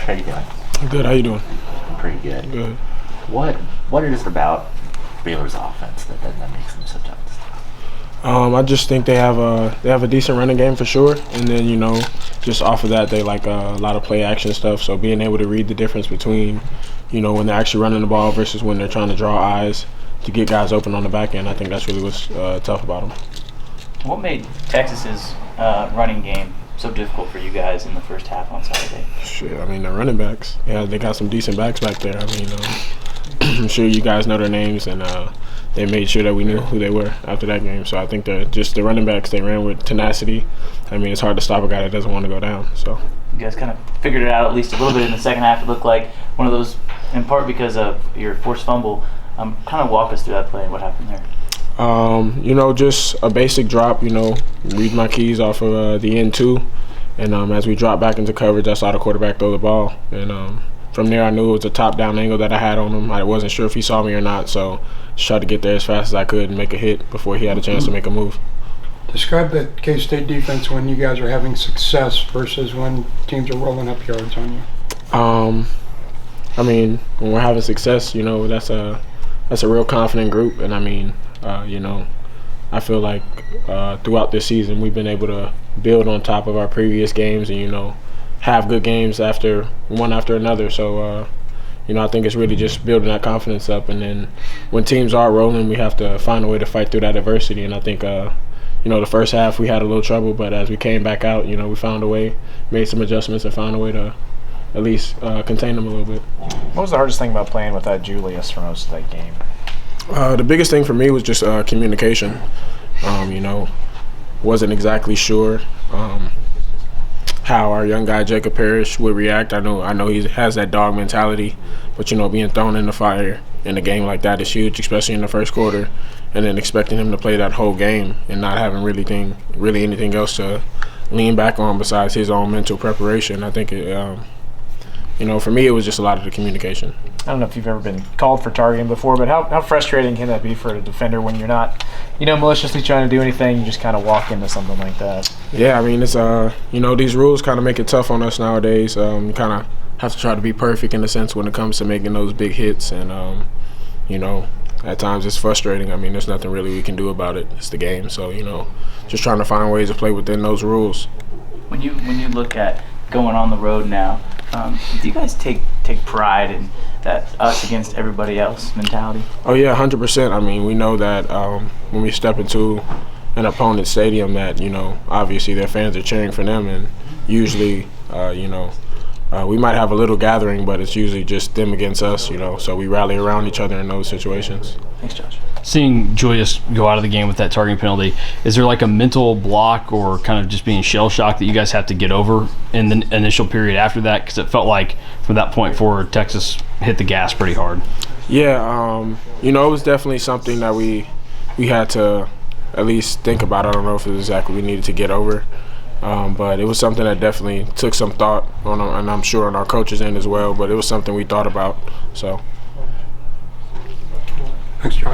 how you doing? Good. How you doing? Pretty good. Good. What is it about Baylor's offense that makes them so tough to stop? I just think they have a decent running game for sure, and then just off of that they like a lot of play action stuff. So being able to read the difference between when they're actually running the ball versus when they're trying to draw eyes to get guys open on the back end, I think that's really what's tough about them. What made Texas's running game so difficult for you guys in the first half on Saturday? Shit, I mean, the running backs. Yeah, they got some decent backs back there. I mean, I'm sure you guys know their names, and they made sure that we knew who they were after that game. So I think just the running backs, they ran with tenacity. I mean, it's hard to stop a guy that doesn't want to go down. So you guys kind of figured it out at least a little bit in the second half. It looked like one of those, in part because of your forced fumble. Kind of walk us through that play and what happened there. Just a basic drop, read my keys off of the end two. And as we dropped back into coverage, I saw the quarterback throw the ball. And from there, I knew it was a top-down angle that I had on him. I wasn't sure if he saw me or not, so just tried to get there as fast as I could and make a hit before he had a chance to make a move. Describe the K-State defense when you guys are having success versus when teams are rolling up yards on you. I mean, when we're having success, that's a real confident group. And, I mean, I feel like throughout this season we've been able to build on top of our previous games and, have good games one after another. So, I think it's really just building that confidence up. And then when teams are rolling, we have to find a way to fight through that adversity. And I think, the first half we had a little trouble, but as we came back out, we found a way, made some adjustments, and found a way to at least contain them a little bit. What was the hardest thing about playing without Julius for most of that game? The biggest thing for me was just communication. Wasn't exactly sure how our young guy Jacob Parrish would react. I know he has that dog mentality, but being thrown in the fire in a game like that is huge, especially in the first quarter, and then expecting him to play that whole game and not having really anything else to lean back on besides his own mental preparation. I think for me, it was just a lot of the communication. I don't know if you've ever been called for targeting before, but how frustrating can that be for a defender when you're not, maliciously trying to do anything, you just kind of walk into something like that? Yeah, I mean, it's, these rules kind of make it tough on us nowadays. You kind of have to try to be perfect in a sense when it comes to making those big hits. And, at times it's frustrating. I mean, there's nothing really we can do about it. It's the game. So, just trying to find ways to play within those rules. When you look at going on the road now, do you guys take pride in that us against everybody else mentality? Oh, yeah, 100%. I mean, we know that when we step into an opponent's stadium that, obviously their fans are cheering for them. And usually, we might have a little gathering, but it's usually just them against us, So we rally around each other in those situations. Thanks, Josh. Seeing Julius go out of the game with that targeting penalty, is there like a mental block or kind of just being shell-shocked that you guys have to get over in the initial period after that? Because it felt like from that point forward, Texas hit the gas pretty hard. Yeah, it was definitely something that we had to at least think about. I don't know if it was exactly we needed to get over. But it was something that definitely took some thought on, and I'm sure on our coaches' end as well. But it was something we thought about. So. Thanks, John.